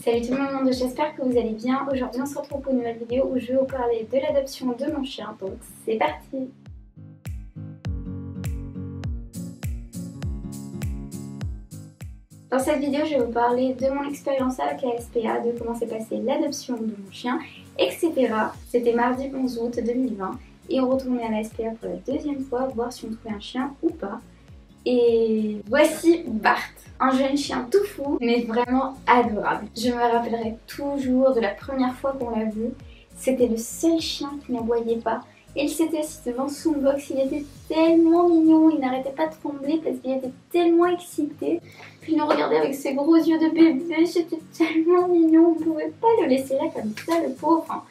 Salut tout le monde, j'espère que vous allez bien. Aujourd'hui on se retrouve pour une nouvelle vidéo où je vais vous parler de l'adoption de mon chien, donc c'est parti. Dans cette vidéo je vais vous parler de mon expérience avec la SPA, de comment s'est passée l'adoption de mon chien, etc. C'était mardi 11 août 2020 et on retournait à la SPA pour la deuxième fois, voir si on trouvait un chien ou pas. Et voici Bart, un jeune chien tout fou, mais vraiment adorable. Je me rappellerai toujours de la première fois qu'on l'a vu. C'était le seul chien qui n'aboyait pas. Et il s'était assis devant son box, il était tellement mignon, il n'arrêtait pas de trembler parce qu'il était tellement excité. Puis il nous regardait avec ses gros yeux de bébé, c'était tellement mignon, on ne pouvait pas le laisser là comme ça, le pauvre. Enfin,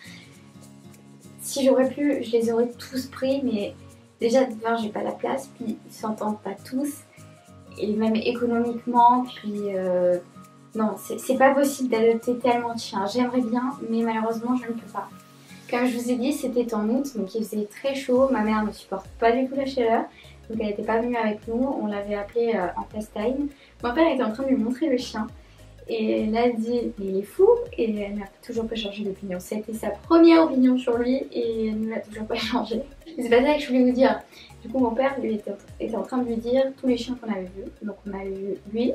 si j'aurais pu, je les aurais tous pris, mais... déjà, j'ai pas la place, puis ils s'entendent pas tous, et même économiquement, puis non, c'est pas possible d'adopter tellement de chiens. J'aimerais bien, mais malheureusement, je ne peux pas. Comme je vous ai dit, c'était en août, donc il faisait très chaud. Ma mère ne supporte pas du tout la chaleur, donc elle n'était pas venue avec nous. On l'avait appelé en FaceTime. Mon père était en train de lui montrer le chien. Et là, elle dit, mais il est fou, et elle n'a toujours pas changé d'opinion. C'était sa première opinion sur lui, et elle ne l'a toujours pas changé. C'est pas ça que je voulais vous dire. Du coup, mon père lui était en train de lui dire tous les chiens qu'on avait vus. Donc, on a vu lui,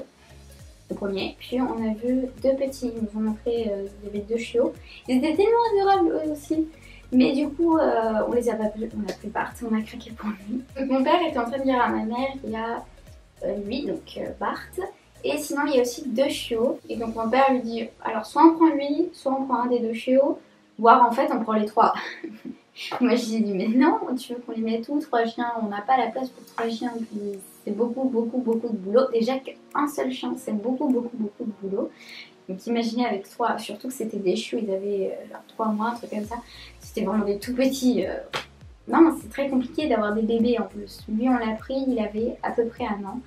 le premier, puis on a vu deux petits. Ils nous ont montré, il y avait deux chiots. Ils étaient tellement adorables eux aussi. Mais du coup, on les a pas pris, on a pris Bart, on a craqué pour lui. Donc, mon père était en train de dire à ma mère, il y a lui, donc Bart. Et sinon, il y a aussi deux chiots. Et donc, mon père lui dit, alors soit on prend lui, soit on prend un des deux chiots, voire en fait, on prend les trois. Moi, j'ai dit, mais non, tu veux qu'on les mette où, trois chiens? On n'a pas la place pour trois chiens. Puis c'est beaucoup de boulot. Déjà qu'un seul chien, c'est beaucoup de boulot. Donc, imaginez avec trois, surtout que c'était des chiots, ils avaient genre 3 mois, un truc comme ça. C'était vraiment des tout petits. Non, c'est très compliqué d'avoir des bébés en plus. Lui, on l'a pris, il avait à peu près 1 an.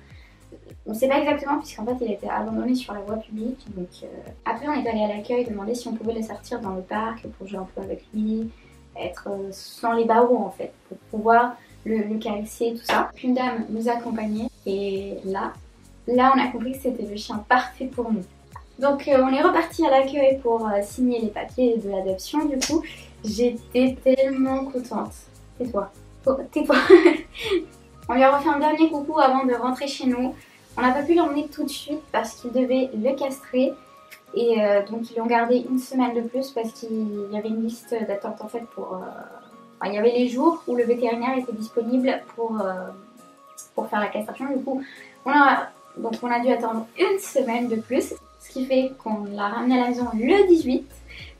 On ne sait pas exactement puisqu'en fait il a été abandonné sur la voie publique. Donc après on est allé à l'accueil demander si on pouvait le sortir dans le parc pour jouer un peu avec lui, être sans les barreaux en fait, pour pouvoir le caresser tout ça. Une dame nous accompagnait et là on a compris que c'était le chien parfait pour nous. Donc on est reparti à l'accueil pour signer les papiers de l'adoption. Du coup j'étais tellement contente. Tais-toi, tais-toi. On lui a refait un dernier coucou avant de rentrer chez nous. On n'a pas pu l'emmener tout de suite parce qu'il devait le castrer. Et donc ils l'ont gardé 1 semaine de plus parce qu'il y avait une liste d'attente en fait pour... Enfin, il y avait les jours où le vétérinaire était disponible pour faire la castration. Du coup, on a dû attendre 1 semaine de plus. Ce qui fait qu'on l'a ramené à la maison le 18.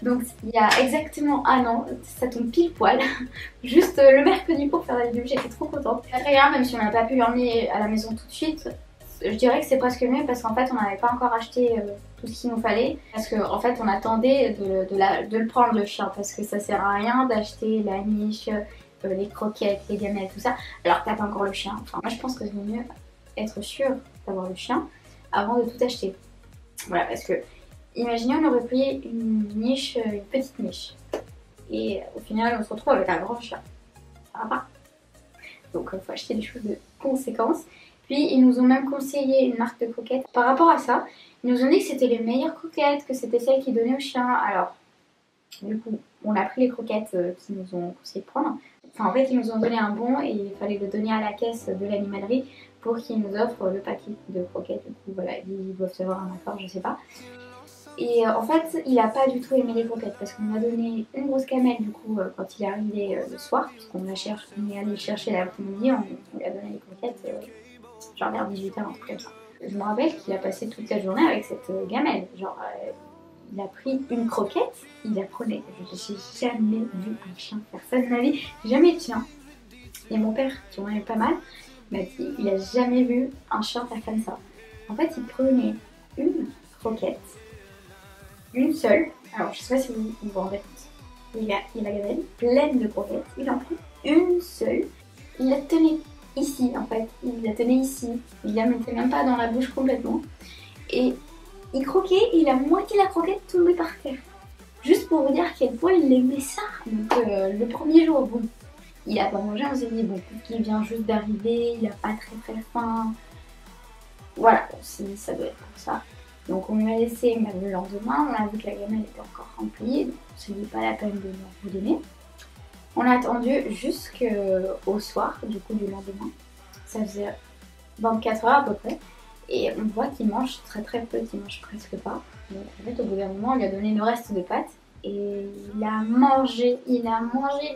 Donc il y a exactement 1 an, ça tombe pile poil, juste le mercredi pour faire la vidéo, j'étais trop contente. Très bien, même si on n'a pas pu l'emmener à la maison tout de suite, je dirais que c'est presque mieux parce qu'en fait on n'avait pas encore acheté tout ce qu'il nous fallait. Parce qu'en fait on attendait de le prendre le chien parce que ça sert à rien d'acheter la niche, les croquettes, les gamelles, tout ça, alors que t'as pas encore le chien. Enfin moi je pense que c'est mieux être sûr d'avoir le chien avant de tout acheter. Voilà, parce que imaginez on aurait pris une niche, une petite niche. Et au final on se retrouve avec un grand chien. Ça va pas. Donc il faut acheter des choses de conséquence. Puis ils nous ont même conseillé une marque de croquettes. Par rapport à ça, ils nous ont dit que c'était les meilleures croquettes, que c'était celles qu'ils donnaient aux chiens. Alors, du coup, on a pris les croquettes qu'ils nous ont conseillé de prendre. Enfin en fait ils nous ont donné un bon et il fallait le donner à la caisse de l'animalerie pour qu'ils nous offrent le paquet de croquettes. Du coup voilà, ils doivent avoir un accord, je sais pas. Et en fait, il a pas du tout aimé les croquettes parce qu'on a donné une grosse camelle du coup quand il est arrivé le soir, puisqu'on est allé le chercher l'après-midi, on lui a donné les croquettes genre vers 18h, un truc comme ça. Je me rappelle qu'il a passé toute la journée avec cette gamelle. Genre, il a pris une croquette, il la prenait. J'ai jamais vu un chien faire ça de ma vie, j'ai jamais eu de chien. Et mon père, qui en a eu pas mal, m'a dit il a jamais vu un chien faire comme ça. En fait, il prenait une croquette. Une seule, alors je sais pas si vous vous rendez compte, il a la gamelle pleine de croquettes, il en prend une seule, il la tenait ici en fait, il la tenait ici, il la mettait même pas dans la bouche complètement, et il croquait et la moitié de la croquette tombait par terre. Juste pour vous dire à quel point il aimait ça. Donc le premier jour, bon, il a pas mangé, on s'est dit bon, il vient juste d'arriver, il a pas très faim, voilà, ça doit être pour ça. Donc on lui a laissé même le lendemain, on a vu que la gamelle était encore remplie, donc ce n'est pas la peine de nous redonner. On a attendu jusqu'au soir du coup du lendemain, ça faisait 24 heures à peu près, et on voit qu'il mange très peu, qu'il mange presque pas. Donc en fait au bout d'un moment on lui a donné le reste de pâtes, et il a mangé, il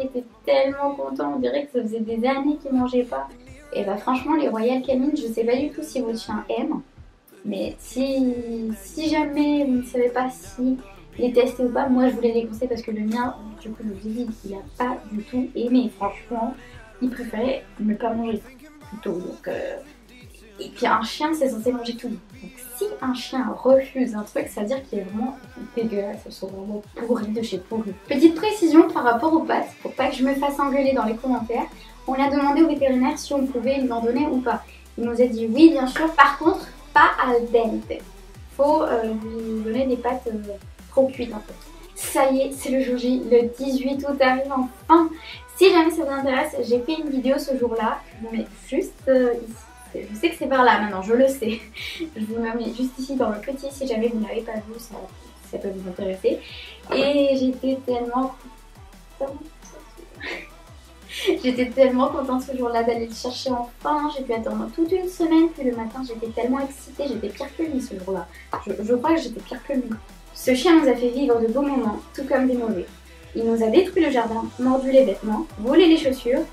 était tellement content, on dirait que ça faisait des années qu'il mangeait pas. Et bah franchement les Royal Canin, je sais pas du tout si votre chien aime, mais si jamais vous ne savez pas si les tester ou pas, moi je vous les déconseille parce que le mien, du coup je vous ai dit, il a pas du tout aimé, franchement, il préférait ne pas manger plutôt. Donc, et puis un chien c'est censé manger tout. Donc si un chien refuse un truc, ça veut dire qu'il est vraiment dégueulasse, elles sont vraiment pourries de chez pourries. Petite précision par rapport aux pâtes, pour pas que je me fasse engueuler dans les commentaires, on a demandé au vétérinaire si on pouvait lui en donner ou pas. Il nous a dit oui bien sûr, par contre pas al dente. Faut lui donner des pâtes trop cuites en fait. Ça y est, c'est le jour J, le 18 août arrive enfin. Si jamais ça vous intéresse, j'ai fait une vidéo ce jour-là, je vous mets juste ici. Je sais que c'est par là maintenant, je le sais. Je vous mets juste ici dans le petit si jamais vous n'avez pas vu, ça peut vous intéresser. Et j'étais tellement contente. J'étais tellement contente ce jour-là d'aller le chercher enfin. J'ai pu attendre toute une semaine, puis le matin j'étais tellement excitée, j'étais pire que lui ce jour-là. Je crois que j'étais pire que lui. Ce chien nous a fait vivre de beaux moments, tout comme des mauvais. Il nous a détruit le jardin, mordu les vêtements, volé les chaussures,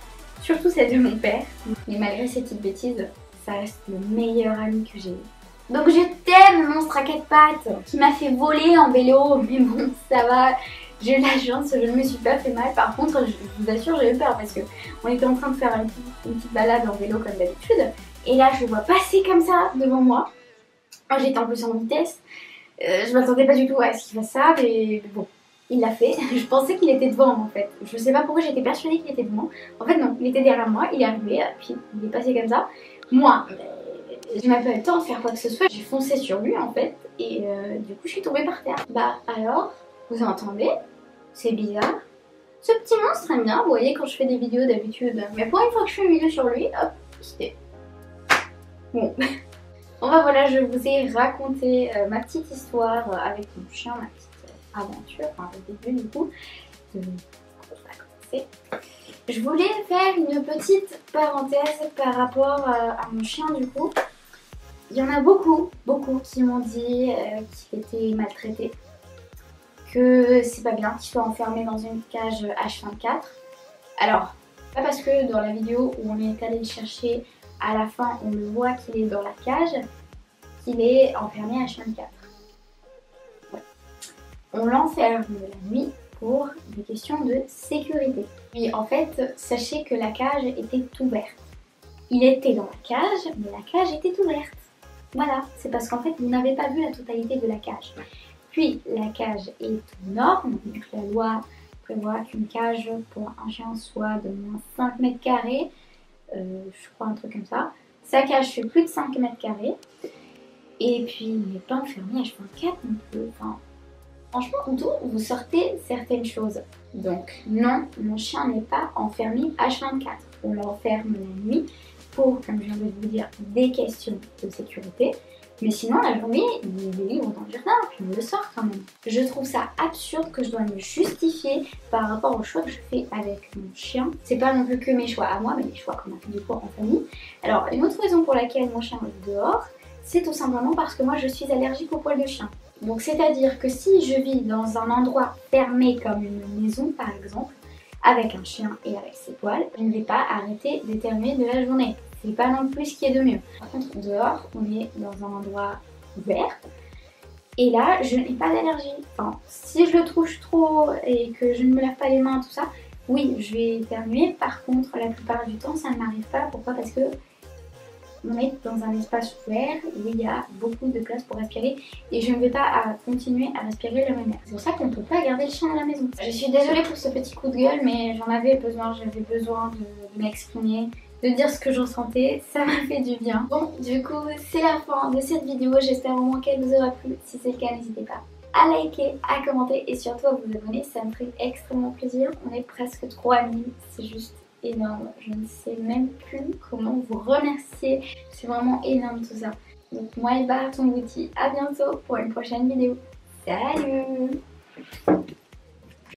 surtout celle de mon père. Mais malgré ces petites bêtises, ça reste le meilleur ami que j'ai eu. Donc je t'aime mon monstre à quatre pattes qui m'a fait voler en vélo, mais bon ça va. J'ai eu de la chance, je ne me suis pas fait mal. Par contre, je vous assure, j'ai eu peur parce qu'on était en train de faire une petite balade en vélo comme d'habitude. Et là, je le vois passer comme ça devant moi. Moi, j'étais en plus en vitesse. Je m'attendais pas du tout à ce qu'il fasse ça, mais bon, il l'a fait. Je pensais qu'il était devant en fait. Je sais pas pourquoi j'étais persuadée qu'il était devant. En fait, non, il était derrière moi, il est arrivé, puis il est passé comme ça. Moi, je n'ai pas eu le temps de faire quoi que ce soit. J'ai foncé sur lui en fait, et du coup, je suis tombée par terre. Bah alors. Vous entendez? C'est bizarre. Ce petit monstre aime bien, vous voyez quand je fais des vidéos d'habitude. Mais pour une fois que je fais une vidéo sur lui, hop, c'était... Bon. Bon bah voilà, je vous ai raconté ma petite histoire avec mon chien, ma petite aventure, enfin le début du coup. On va commencer. Je voulais faire une petite parenthèse par rapport à mon chien du coup. Il y en a beaucoup qui m'ont dit qu'il était maltraité. Que c'est pas bien qu'il soit enfermé dans une cage H24. Alors, pas parce que dans la vidéo où on est allé le chercher, à la fin on le voit qu'il est dans la cage, qu'il est enfermé H24. Ouais. On l'enferme la nuit pour des questions de sécurité. Puis en fait, sachez que la cage était ouverte. Il était dans la cage, mais la cage était ouverte. Voilà, c'est parce qu'en fait vous n'avez pas vu la totalité de la cage. Puis la cage est aux normes, donc la loi prévoit qu'une cage pour un chien soit de moins 5 mètres carrés, je crois un truc comme ça. Sa cage fait plus de 5 mètres carrés, et puis il n'est pas enfermé H24 non plus. Enfin, franchement, en tout, vous sortez certaines choses. Donc non, mon chien n'est pas enfermé H24. On l'enferme la nuit pour, comme je viens de vous dire, des questions de sécurité. Mais sinon, la journée, il est libre dans le jardin, puis on le sort quand même. Je trouve ça absurde que je dois me justifier par rapport au choix que je fais avec mon chien. C'est pas non plus que mes choix à moi, mais les choix qu'on a fait du coup en famille. Alors, une autre raison pour laquelle mon chien est dehors, c'est tout simplement parce que moi je suis allergique aux poils de chien. Donc c'est-à-dire que si je vis dans un endroit fermé comme une maison par exemple, avec un chien et avec ses poils, je ne vais pas arrêter d'éternuer de la journée. C'est pas non plus ce qui est de mieux. Par contre, dehors, on est dans un endroit ouvert. Et là, je n'ai pas d'allergie. Enfin, si je le touche trop et que je ne me lave pas les mains, tout ça, oui, je vais éternuer. Par contre, la plupart du temps, ça ne m'arrive pas. Pourquoi? Parce que on est dans un espace ouvert où il y a beaucoup de place pour respirer et je ne vais pas continuer à respirer le même air. C'est pour ça qu'on ne peut pas garder le chien à la maison. Je suis désolée pour ce petit coup de gueule, mais j'en avais besoin, j'avais besoin de m'exprimer, de dire ce que je ressentais, ça m'a fait du bien. Bon, du coup, c'est la fin de cette vidéo, j'espère au moins qu'elle vous aura plu. Si c'est le cas, n'hésitez pas à liker, à commenter et surtout à vous abonner, ça me ferait extrêmement plaisir. On est presque 3000, c'est juste énorme, je ne sais même plus comment vous remercier, c'est vraiment énorme tout ça. Donc moi et Barre, on vous dit à bientôt pour une prochaine vidéo. Salut!